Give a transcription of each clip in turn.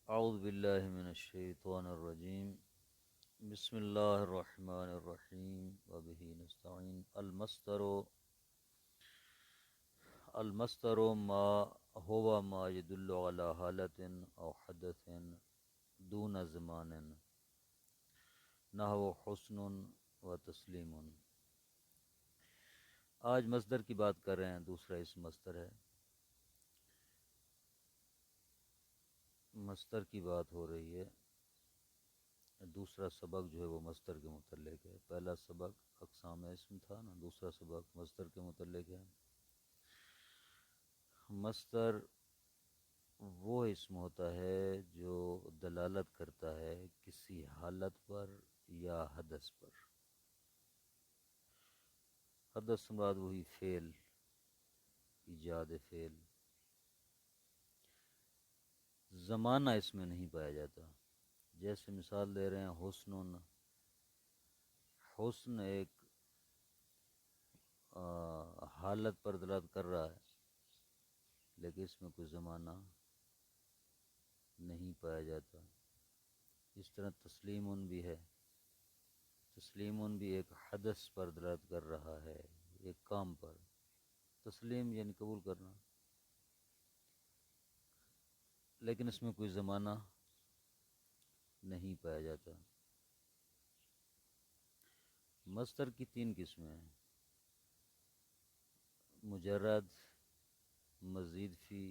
اعوذ باللہ من الشیطان الرجیم بسم اللہ الرحمن الرحیم وبہ نستعین المصدر ما هو ما يدل على حالت او حدث دون زمان نحو حسن و تسلیم۔ آج مصدر کی بات کر رہے ہیں، دوسرا اسم مصدر ہے۔ مصدر کی بات ہو رہی ہے، دوسرا سبق جو ہے وہ مصدر کے متعلق ہے۔ پہلا سبق اقسام اسم تھا نا، دوسرا سبق مصدر کے متعلق ہے۔ مصدر وہ اسم ہوتا ہے جو دلالت کرتا ہے کسی حالت پر یا حدث پر۔ حدث مراد وہی فعل، ایجاد فعل۔ زمانہ اس میں نہیں پایا جاتا۔ جیسے مثال دے رہے ہیں حسن، حسن ایک حالت پر دلالت کر رہا ہے، لیکن اس میں کوئی زمانہ نہیں پایا جاتا۔ اس طرح تسلیم بھی ہے، تسلیم بھی ایک حدث پر دلالت کر رہا ہے، ایک کام پر۔ تسلیم یعنی قبول کرنا، لیکن اس میں کوئی زمانہ نہیں پایا جاتا۔ مصدر کی تین قسمیں ہیں: مجرد، مزید فی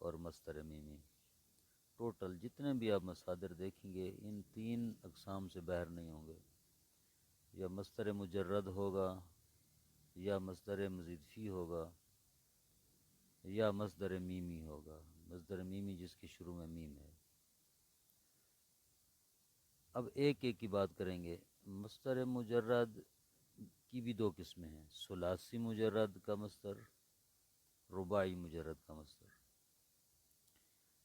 اور مصدر میمی۔ ٹوٹل جتنے بھی آپ مصادر دیکھیں گے ان تین اقسام سے باہر نہیں ہوں گے۔ یا مصدر مجرد ہوگا، یا مصدر مزید فی ہوگا، یا مصدر میمی ہوگا۔ مصدر میمی جس کی شروع میں میم ہے۔ اب ایک ایک کی بات کریں گے۔ مصدر مجرد کی بھی دو قسمیں ہیں: ثلاثی مجرد کا مصدر، رباعی مجرد کا مصدر۔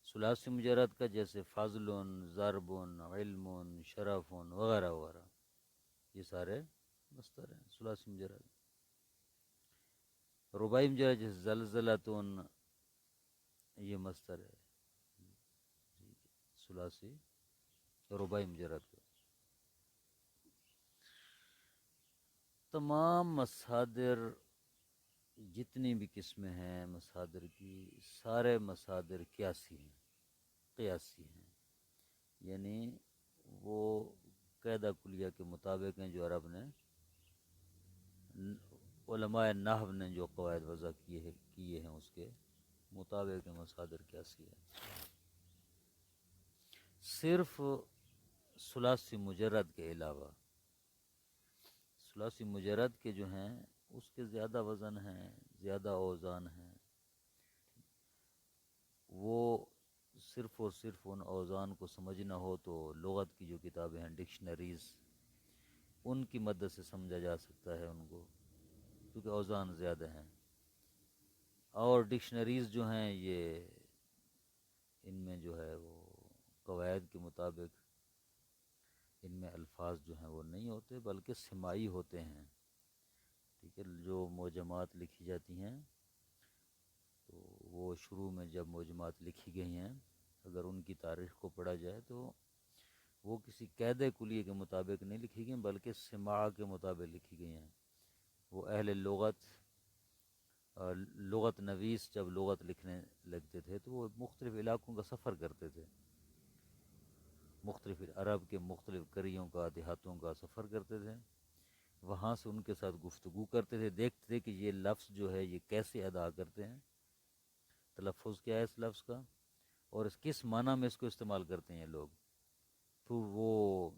ثلاثی مجرد کا جیسے فضل، ضرب، علم، شرف وغیرہ وغیرہ، یہ سارے مصدر ہیں ثلاثی مجرد۔ رباعی مجرد جیسے زلزلۃ، یہ مصدر ہے ثلاثی رباعی مجرد کا۔ تمام مصادر جتنی بھی قسمیں ہیں مصادر کی، سارے مصادر قیاسی ہیں، قیاسی ہیں، یعنی وہ قاعدہ کلیہ کے مطابق ہیں جو عرب نے، علماء نحو نے جو قواعد وضع کیے ہیں اس کے مطابق مصادر قیاسی ہے۔ صرف ثلاثی مجرد کے علاوہ، ثلاثی مجرد کے جو ہیں اس کے زیادہ وزن ہیں، زیادہ اوزان ہیں۔ وہ صرف اور صرف ان اوزان کو سمجھنا ہو تو لغت کی جو کتابیں ہیں، ڈکشنریز، ان کی مدد سے سمجھا جا سکتا ہے ان کو، کیونکہ اوزان زیادہ ہیں۔ اور ڈکشنریز جو ہیں یہ ان میں جو ہے وہ قواعد کے مطابق ان میں الفاظ جو ہیں وہ نہیں ہوتے بلکہ سماعی ہوتے ہیں۔ ٹھیک ہے، جو معجمات لکھی جاتی ہیں تو وہ شروع میں جب معجمات لکھی گئی ہیں، اگر ان کی تاریخ کو پڑھا جائے تو وہ کسی قاعدہ کلیہ کے مطابق نہیں لکھی گئی بلکہ سماع کے مطابق لکھی گئی ہیں۔ وہ اہل لغت نویس جب لغت لکھنے لگتے تھے تو وہ مختلف علاقوں کا سفر کرتے تھے، مختلف عرب کے مختلف قریوں کا، دیہاتوں کا سفر کرتے تھے، وہاں سے ان کے ساتھ گفتگو کرتے تھے، دیکھتے تھے کہ یہ لفظ جو ہے یہ کیسے ادا کرتے ہیں، تلفظ کیا ہے اس لفظ کا، اور اس کس معنی میں اس کو استعمال کرتے ہیں یہ لوگ۔ تو وہ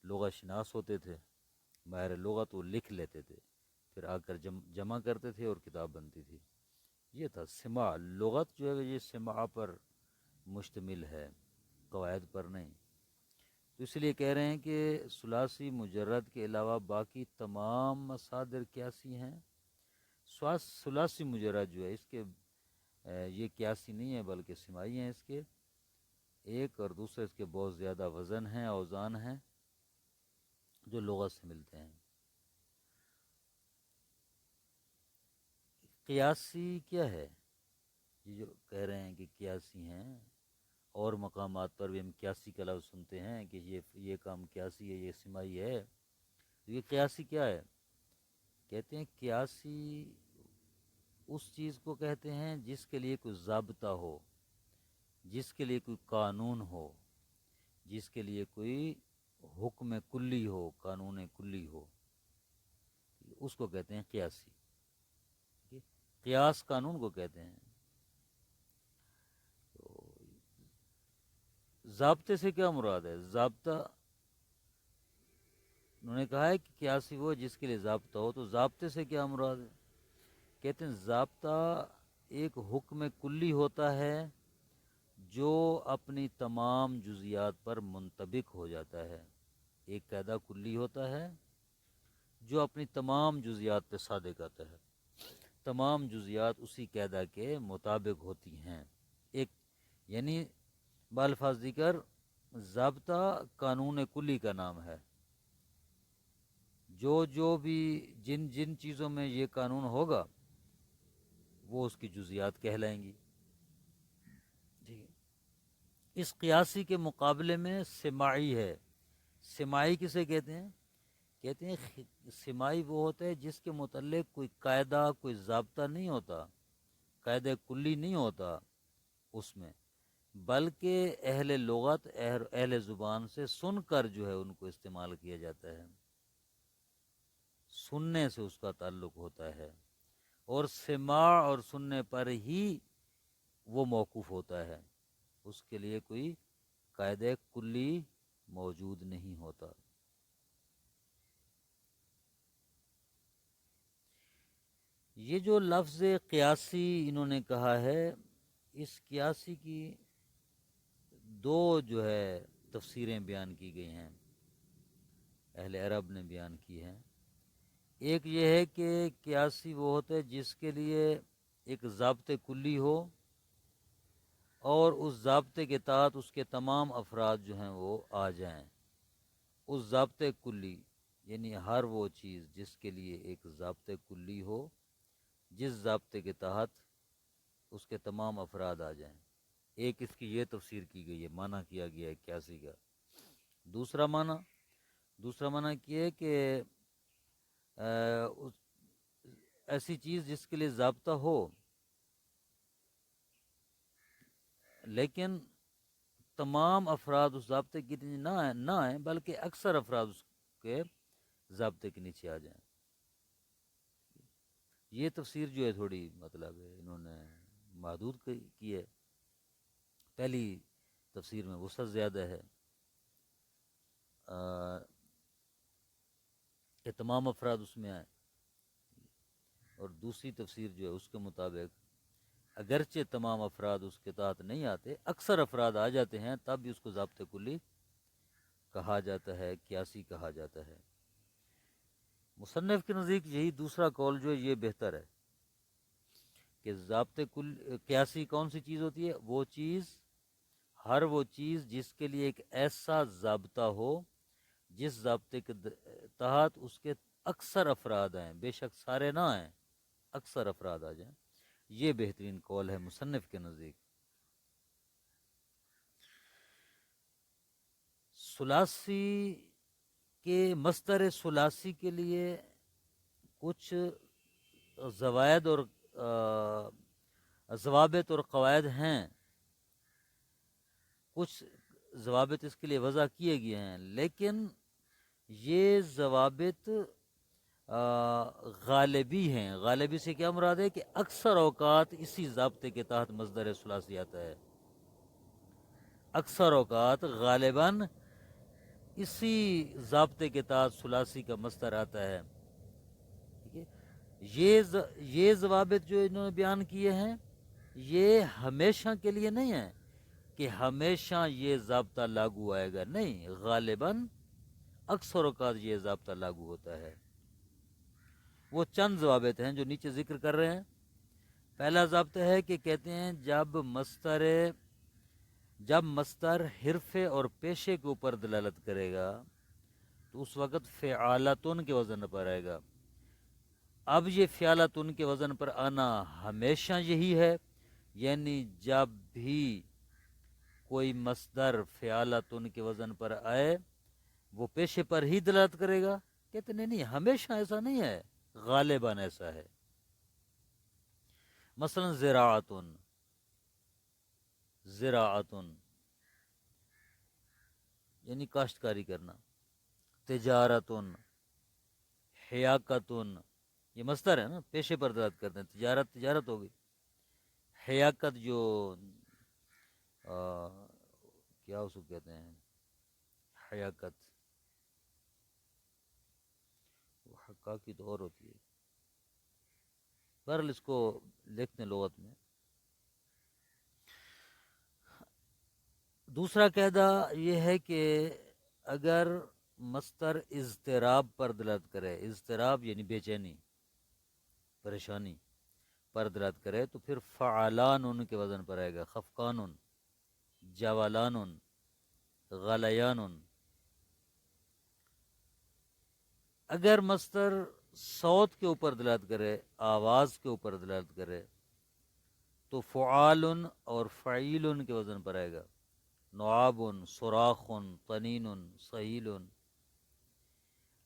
لغت شناس ہوتے تھے، ماہر لغت، وہ لکھ لیتے تھے، پھر آ کر جمع کرتے تھے اور کتاب بنتی تھی۔ یہ تھا سماع۔ لغت جو ہے یہ سماع پر مشتمل ہے، قواعد پر نہیں۔ تو اس لیے کہہ رہے ہیں کہ ثلاثی مجرد کے علاوہ باقی تمام مصادر قیاسی ہیں۔ ثلاثی مجرد جو ہے اس کے یہ قیاسی نہیں ہے بلکہ سماعی ہیں۔ اس کے ایک اور دوسرے اس کے بہت زیادہ وزن ہیں، اوزان ہیں جو لغت سے ملتے ہیں۔ قیاسی کیا ہے؟ یہ جو کہہ رہے ہیں کہ قیاسی ہیں، اور مقامات پر بھی ہم قیاسی کا لفظ سنتے ہیں کہ یہ کام قیاسی ہے، یہ سماعی ہے. تو یہ قیاسی کیا ہے؟ کہتے ہیں قیاسی اس چیز کو کہتے ہیں جس کے لیے کوئی ضابطہ ہو، جس کے لیے کوئی قانون ہو، جس کے لیے کوئی حکم کلی ہو، قانون کلی ہو، اس کو کہتے ہیں قیاسی. قیاس قانون کو کہتے ہیں. تو ضابطے سے کیا مراد ہے؟ ضابطہ انہوں نے کہا ہے کہ قیاسی وہ جس کے لیے ضابطہ ہو. تو ضابطے سے کیا مراد ہے؟ کہتے ہیں ضابطہ ایک حکم کلی ہوتا ہے جو اپنی تمام جزیات پر منطبق ہو جاتا ہے. ایک قاعدہ کلی ہوتا ہے جو اپنی تمام جزیات پہ صادق آتا ہے، تمام جزیات اسی قاعدہ کے مطابق ہوتی ہیں. ایک یعنی بالفاظ ذکر ضابطہ قانون کلی کا نام ہے. جو بھی جن جن چیزوں میں یہ قانون ہوگا وہ اس کی جزیات کہلائیں گی. ٹھیک ہے. اس قیاسی کے مقابلے میں سماعی ہے. سماعی کسے کہتے ہیں؟ کہتے ہیں سماعی وہ ہوتا ہے جس کے متعلق کوئی قاعدہ، کوئی ضابطہ نہیں ہوتا، قاعدہ کلی نہیں ہوتا اس میں، بلکہ اہل لغت، اہل زبان سے سن کر جو ہے ان کو استعمال کیا جاتا ہے، سننے سے اس کا تعلق ہوتا ہے، اور سماع اور سننے پر ہی وہ موقوف ہوتا ہے، اس کے لیے کوئی قاعدہ کلی موجود نہیں ہوتا. یہ جو لفظ قیاسی انہوں نے کہا ہے، اس قیاسی کی دو جو ہے تفسیریں بیان کی گئی ہیں، اہل عرب نے بیان کی ہیں. ایک یہ ہے کہ قیاسی وہ ہوتا ہے جس کے لیے ایک ضابطے کلی ہو اور اس ضابطے کے تحت اس کے تمام افراد جو ہیں وہ آ جائیں. اس ضابطے کلی یعنی ہر وہ چیز جس کے لیے ایک ضابطے کلی ہو، جس ضابطے کے تحت اس کے تمام افراد آ جائیں. ایک اس کی یہ تفسیر کی گئی ہے، معنی کیا گیا ہے قیاسی کا. دوسرا معنی یہ ہے کہ ایسی چیز جس کے لیے ضابطہ ہو لیکن تمام افراد اس ضابطے کی نہ آئیں بلکہ اکثر افراد اس کے ضابطے کے نیچے آ جائیں. یہ تفسیر جو ہے تھوڑی مطلب ہے انہوں نے محدود کی ہے. پہلی تفسیر میں وسعت زیادہ ہے کہ تمام افراد اس میں آئیں، اور دوسری تفسیر جو ہے اس کے مطابق اگرچہ تمام افراد اس کے تحت نہیں آتے، اکثر افراد آ جاتے ہیں، تب بھی اس کو ضابطہ کلی کہا جاتا ہے، قیاسی کہا جاتا ہے. مصنف کے نزدیک یہی دوسرا قول جو ہے یہ بہتر ہے کہ ضابطے قیاسی کون سی چیز ہوتی ہے؟ ہر وہ چیز جس کے لیے ایک ایسا ضابطہ ہو جس ضابطے کے تحت اس کے اکثر افراد آئیں، بے شک سارے نہ آئیں، اکثر افراد آ جائیں. یہ بہترین قول ہے مصنف کے نزدیک. ثلاثی کے مصدر ثلاثی کے لیے کچھ زوائد اور ضوابط اور قواعد ہیں، کچھ ضوابط اس کے لیے وضع کیے گئے ہیں، لیکن یہ ضوابط غالبی ہیں. غالبی سے کیا مراد ہے کہ اکثر اوقات اسی ضابطے کے تحت مصدر ثلاثی آتا ہے، اکثر اوقات غالباً اسی ضابطے کے تحت ثلاثی کا مصدر آتا ہے. ٹھیک ہے. یہ ضوابط جو انہوں نے بیان کیے ہیں یہ ہمیشہ کے لیے نہیں ہیں کہ ہمیشہ یہ ضابطہ لاگو آئے گا، نہیں، غالباً اکثر اوقات یہ ضابطہ لاگو ہوتا ہے. وہ چند ضوابط ہیں جو نیچے ذکر کر رہے ہیں. پہلا ضابطہ ہے کہ کہتے ہیں جب مصدر حرفے اور پیشے کے اوپر دلالت کرے گا تو اس وقت فعالتن کے وزن پر آئے گا. اب یہ فعالتن کے وزن پر آنا ہمیشہ یہی ہے، یعنی جب بھی کوئی مصدر فعالتن کے وزن پر آئے وہ پیشے پر ہی دلالت کرے گا؟ کہتے نہیں، ہمیشہ ایسا نہیں ہے، غالباً ایسا ہے۔ مثلا زراعتن، زراعتن یعنی کاشتکاری کرنا، تجارتن، حیاکتن، یہ مصدر ہے نا، پیشے پر دلالت کرتے ہیں، تجارت تجارت ہوگی، حیاکت جو کیا اس کو کہتے ہیں، حیاکت وہ حقاقی تو اور ہوتی ہے، بہرحال اس کو لکھتے ہیں لغت میں۔ دوسرا قاعدہ یہ ہے کہ اگر مصدر اضطراب پر دلالت کرے، اضطراب یعنی بے چینی، پریشانی پر دلالت کرے تو پھر فعلان ان کے وزن پر آئے گا، خفقان، جوالان، غلیان۔ اگر مصدر صوت کے اوپر دلالت کرے، آواز کے اوپر دلالت کرے تو فعال اور فعیل کے وزن پر آئے گا، نعاب، صراخ، طنین، صحیل۔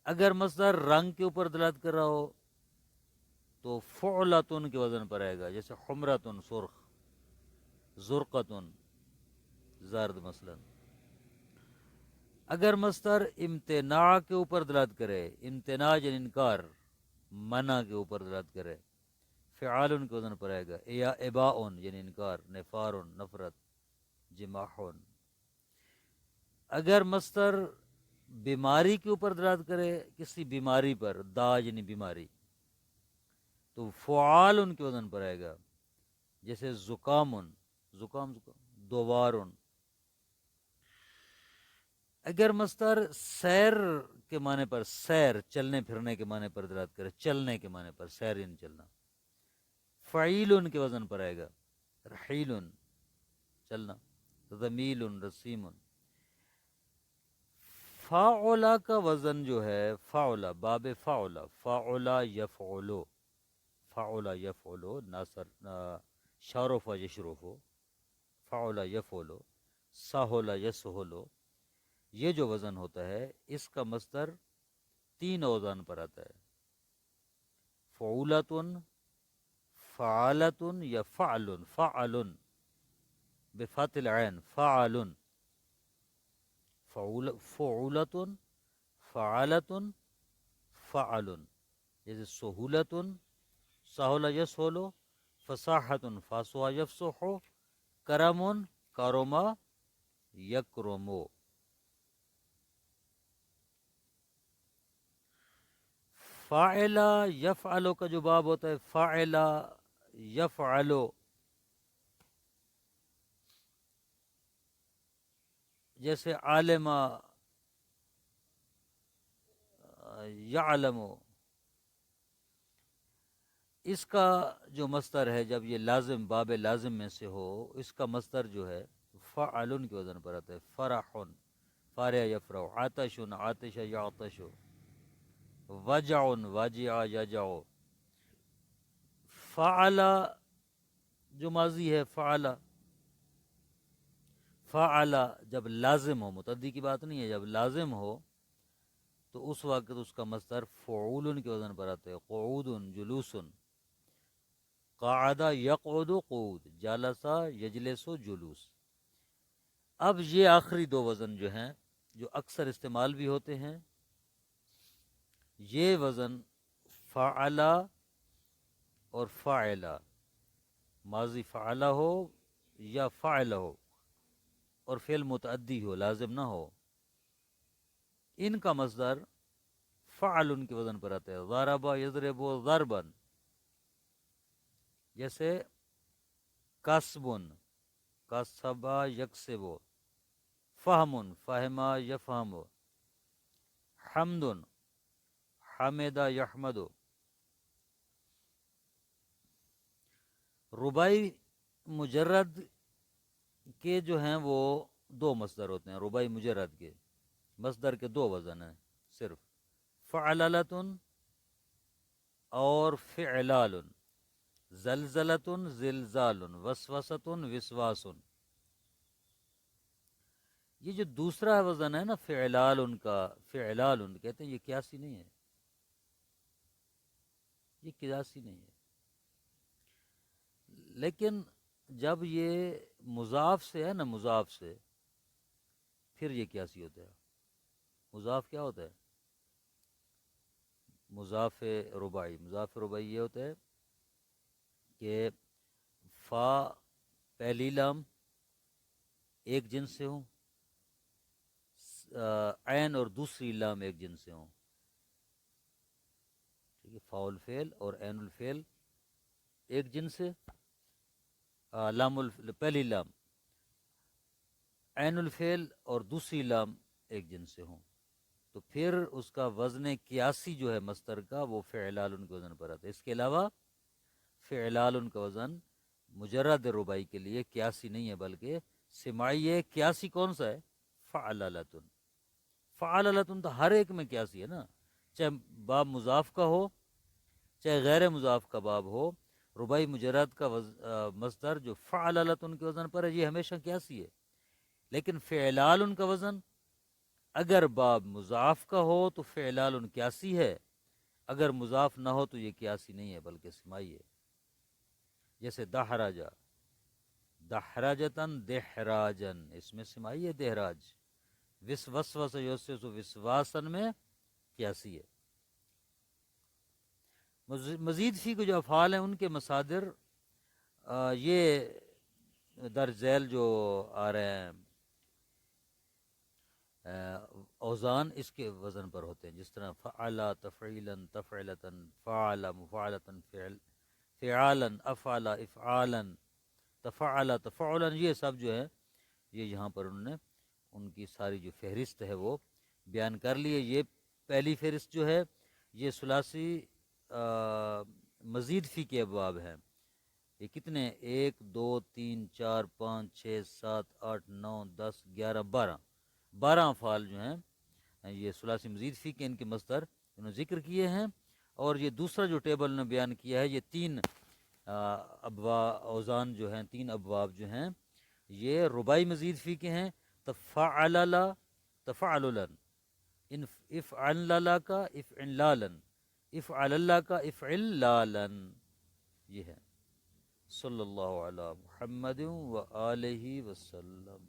اگر مصدر رنگ کے اوپر دلالت کر رہا ہو تو فعلتن کے وزن پر آئے گا، جیسے حمرتن سرخ، زرقتن زرد مثلا۔ اگر مصدر امتناع کے اوپر دلالت کرے، امتناع یعنی انکار، منع کے اوپر دلالت کرے، فعال کے وزن پر آئے گا، یا اباء یعنی انکار، نفار نفرت، جماح۔ اگر مصدر بیماری کے اوپر دلالت کرے، کسی بیماری پر، دا یعنی بیماری، تو فعال ان کے وزن پر آئے گا، جیسے زکام، زکام دوار۔ اگر مصدر سیر کے معنی پر، سیر چلنے پھرنے کے معنی پر دلالت کرے، چلنے کے معنی پر، سیر یعنی چلنا، فعیل ان کے وزن پر آئے گا، رحیل چلنا، ضمیل رسیم۔ فاعلا کا وزن جو ہے، فاعلا باب فاعلا، فاعلا یفعلو، فاعلا یفعلو، ناصر شارف یشرف، فاعلا یفعلو، ساہولا یسہلو، یہ جو وزن ہوتا ہے اس کا مصدر 3 اوزان پر آتا ہے، فعولتن، فعالتن یا فعلن، فعلن بفتح العین، فعلن، فعولتن، فعالتن، فعلن، جیسے سہولتن، سہولا یسہلو، فصاحتن، فاسوا یفصحو، کرمن، کرما یکرمو۔ فاعلہ یفعلو کا جو باب ہوتا ہے، فاعلہ یفعلو، جیسے عالمہ یعلمو، اس کا جو مصدر ہے جب یہ لازم باب لازم میں سے ہو، اس کا مصدر جو ہے فعلن کے وزن پر آتا ہے، فرحن، فارع یفرح، عطشن، عاطش یعطش، وجع، واجع یجع۔ فعل جو ماضی ہے، فعل، فعل جب لازم ہو، متعدی کی بات نہیں ہے، جب لازم ہو تو اس وقت اس کا مصدر فعول کے وزن پر آتا ہے، قعود، جلوس، قعد یقعد قعود، جلس یجلس جلوس۔ اب یہ آخری 2 وزن جو ہیں جو اکثر استعمال بھی ہوتے ہیں، یہ وزن فعلا اور فاعلا، ماضی فعلا ہو یا فاعلا ہو اور فعل متعدی ہو، لازم نہ ہو، ان کا مصدر فعل کے وزن پر آتا ہے، ضرب یضرب ضربا، جیسے کسب، کسب یکسب، فہم، فہم یفہم، حمد، حمد یحمد۔ رباعی مجرد کے جو ہیں وہ 2 مصدر ہوتے ہیں، رباعی مجرد کے مصدر کے 2 وزن ہیں صرف، فعللتن اور فعلال، زلزلتن زلزال، وسوستن وسواس۔ یہ جو دوسرا وزن ہے نا فعلال ان کا، فعلال ان کہتے ہیں، یہ قیاسی نہیں ہے، یہ قیاسی نہیں ہے. لیکن جب یہ مضاف سے ہے نا، مضاف سے، پھر یہ قیاسی ہوتا ہے. مضاف کیا ہوتا ہے؟ مضاف رباعی. مضاف رباعی یہ ہوتا ہے کہ فا پہلی لام ایک جنس سے ہوں، عین اور دوسری لام ایک جنس سے ہوں. ٹھیک ہے، فا الفعل اور عین الفعل ایک جنس سے، پہلی لام عین الفعل اور دوسری لام ایک جنس سے ہوں، تو پھر اس کا وزن قیاسی جو ہے مصدر کا وہ فعلال کے وزن پر آتا ہے. اس کے علاوہ فعلال کا وزن مجرد ربائی کے لیے قیاسی نہیں ہے بلکہ سماعی ہے. قیاسی کون سا ہے؟ فعلالتن. فعلالتن تو ہر ایک میں قیاسی ہے نا، چاہے باب مضاف کا ہو چاہے غیر مضاف کا باب ہو، ربائی مجرد کا مصدر جو فعلالتن کے وزن پر ہے یہ ہمیشہ قیاسی ہے. لیکن فعلال ان کا وزن اگر باب مضاف کا ہو تو فعلال ان قیاسی ہے، اگر مضاف نہ ہو تو یہ قیاسی نہیں ہے بلکہ سماعی ہے. جیسے دحراجا، دحراجتن دحراجن، اس میں سماعی ہے دہراج. وسوس یوسوس وسواسن میں قیاسی ہے. مزید فی کو جو افعال ہیں ان کے مصادر یہ در ذیل جو آ رہے ہیں اوزان اس کے وزن پر ہوتے ہیں، جس طرح فعلا تفعیلا تفعلتن، فعلا مفعلتن، فعالا افعلا افعالا، تفعلا تفعلا. یہ سب جو ہے یہ یہاں پر انہوں نے ان کی ساری جو فہرست ہے وہ بیان کر لی ہے. یہ پہلی فہرست جو ہے یہ ثلاثی مزید فی کے ابواب ہیں. یہ کتنے؟ 1 2 3 4 5 6 7 8 9 10 11 12 افعال جو ہیں یہ ثلاثی مزید فی کے ان کے مصدر انہوں نے ذکر کیے ہیں. اور یہ دوسرا جو ٹیبل نے بیان کیا ہے یہ 3 اوزان جو ہیں، 3 ابواب جو ہیں یہ ربائی مزید فی کے ہیں. تفعللا تفعللا، افعللا کا افعلالا، افعللا کا افعلالا. یہ ہے. صلی اللہ علی محمد و آلہ وسلم.